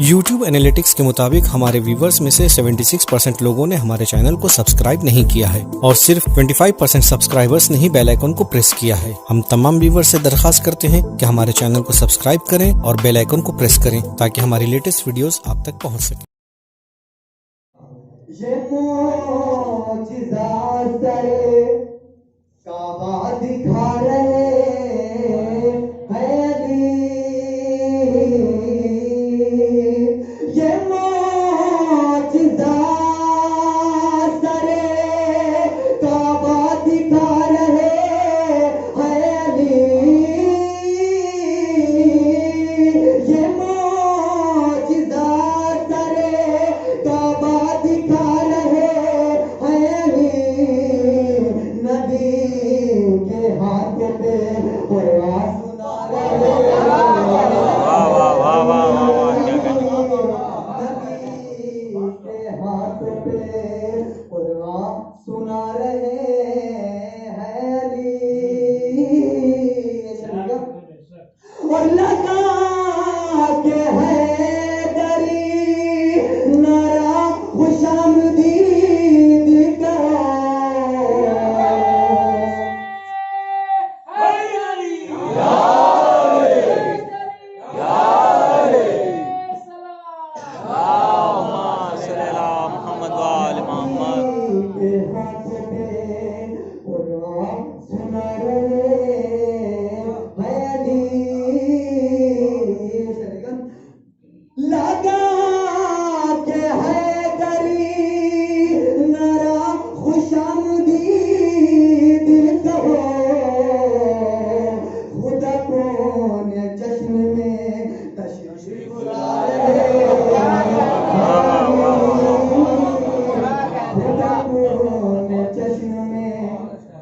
YouTube analytics کے مطابق ہمارے ویورز میں سے 76% لوگوں نے ہمارے چینل کو سبسکرائب نہیں کیا ہے اور صرف 25% سبسکرائبرز نے ہی بیل آئیکن کو پریس کیا ہے۔ ہم تمام ویورز سے درخواست کرتے ہیں کہ ہمارے چینل کو سبسکرائب کریں اور بیل آئیکن کو پریس کریں تاکہ ہماری لیٹسٹ ویڈیوز آپ تک پہنچ سکیں۔ یہ معجزات سرے کعبہ دکھا رہے ہیں علی، یہ معجزات سرے کعبہ دکھا رہے ہیں علی، یہ معجزات سرے کعبہ دکھا رہے ہیں علی، نبی کے ہاتھ پہ قرآن سنا رہے سنا رہے ہیں علی، اور لگا کے حیدری نعرہ خوش آمدید کرو،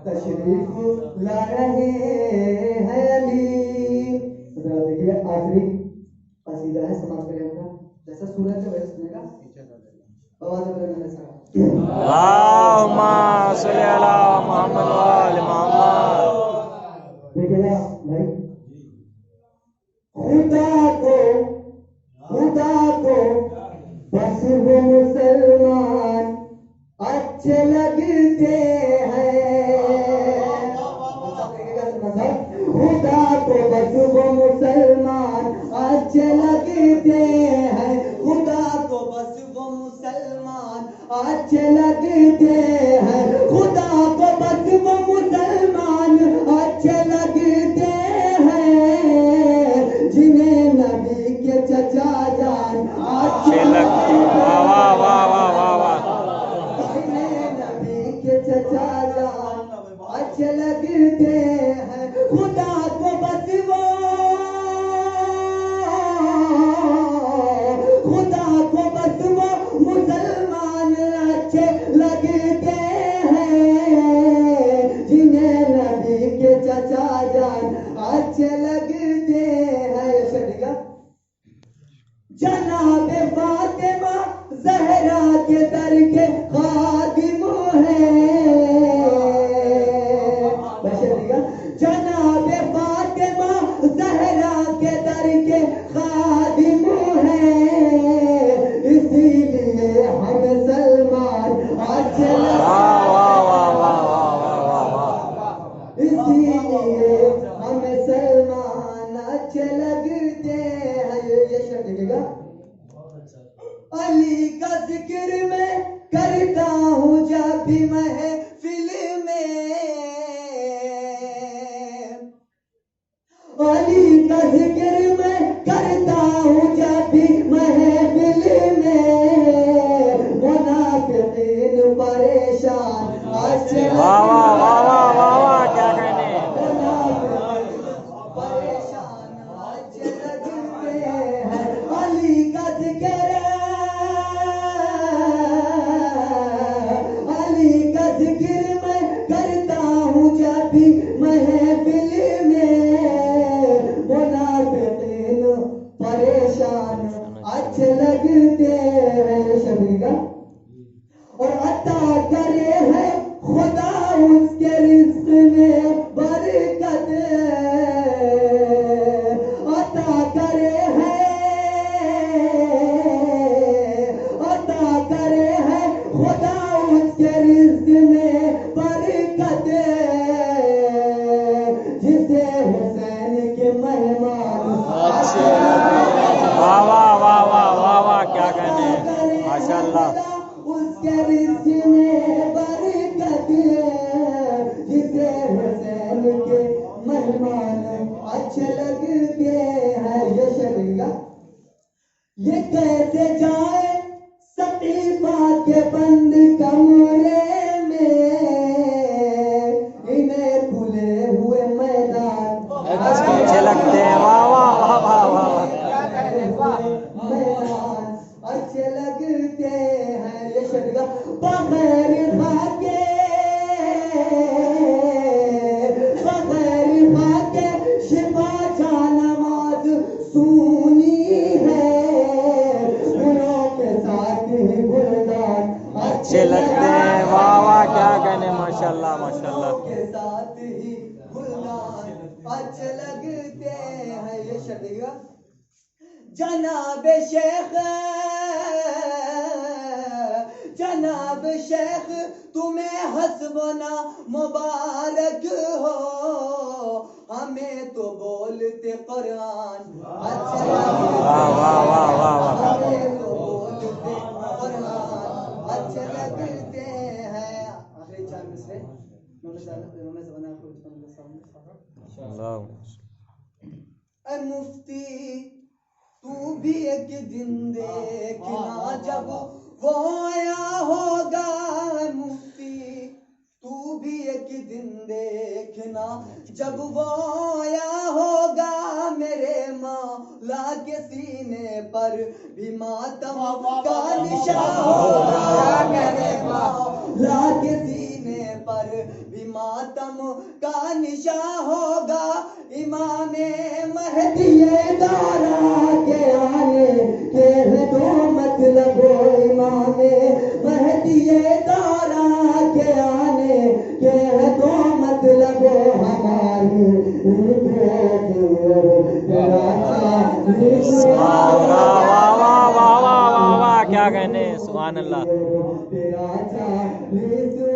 تشریف لا رہے ہیں علی۔ ذرا دیکھیے آخری قصیدہ ہے، سماعت کریں گا جیسا سورج ہے ویسے سنے گا، آواز بلند میرے ساتھ، اللہم صلی علی محمد و آل محمد۔ دیکھیے نا بھائی، خدا کو بس وہ مسلمان اچھے لگتے ہیں، خدا کو بس وہ مسلمان اچھے لگتے ہیں، خدا کو بس وہ مسلمان اچھے لگتے ہیں، خدا کو بس وہ مسلمان اچھے لگتے ہیں، جنہیں نبی کے چچا جان اچھے لگتے ہیں، جنہیں نبی کے چچا جان اچھے لگتے ہیں، خدا کو بس وہ، خدا کو بس وہ مسلمان اچھے لگتے ہیں، جنہیں نبی کے چچا جان اچھے لگتے ہیں۔ شریعہ جناب فاطمہ زہرا کے در کے خادم ہیں، جناب فاطمہ زہرا کے در کے خادم ہیں، اسی لیے ہم سلمان اچھے اسی لیے ہم سلمان اچھے لگتے ہیں۔ یہ شعر دیکھے گا، علی کا ذکر میں کرتا ہوں جب بھی محفل میں، علی کا ذکر میں کرتا ہوں جب بھی محفل میں، منافقین پریشان اچھے پریشان اچھے لگتے ہیں، علی کا ذکر، علی کا ذکر میں کرتا ہوں جب بھی محفل میں، منافقین پریشان اچھے لگتے ہیں۔ شبیہ اور عطا کرے ہے خدا یہ کیسے جائے سقیفہ کے بند کمرے میں انہیں کھلے ہوئے میدان اچھے لگتے ہیں واہ واہ واہ واہ واہ میدان اچھے لگتے ہیں یہ شدگا بغیر خاکے بغیر خاکے شفا جا نماز سونی ہے گلوں کے ساتھ ہی گلدان اچھے لگتے ہیں واہ واہ کیا کہنے ماشاء اللہ ماشاء اللہ کے ساتھ ہی گلدان اچھے لگتے ہیں یہ شدگا جناب شیخ جناب شیخ تمہیں حسبنا مبارک ہو ہمیں تو بولتے قرآن اچھا واہ واہ واہ واہ واہ ہمیں تو بولتے قرآن اچھے لگتے ہیں آخری چار مصرے میں زبانہ کو اللہ اے مفتی تو بھی ایک دن دیکھنا جب وہ آیا ہوگا مفتی تو بھی ایک دن دیکھنا جب وہ آیا ہوگا میرے مولا کے سینے پر بھی ماتم کا نشان ہوگا میرے مولا کے سینے پر بھی ماتم کا نشان ہوگا امام مہدی دارا کے آنے کے ہے دو مطلب امام مہدی دارا کے آنے کے ہے دو مطلب ہماری واہ واہ واہ واہ واہ واہ واہ کیا کہنے سبحان اللہ تیرا چالیس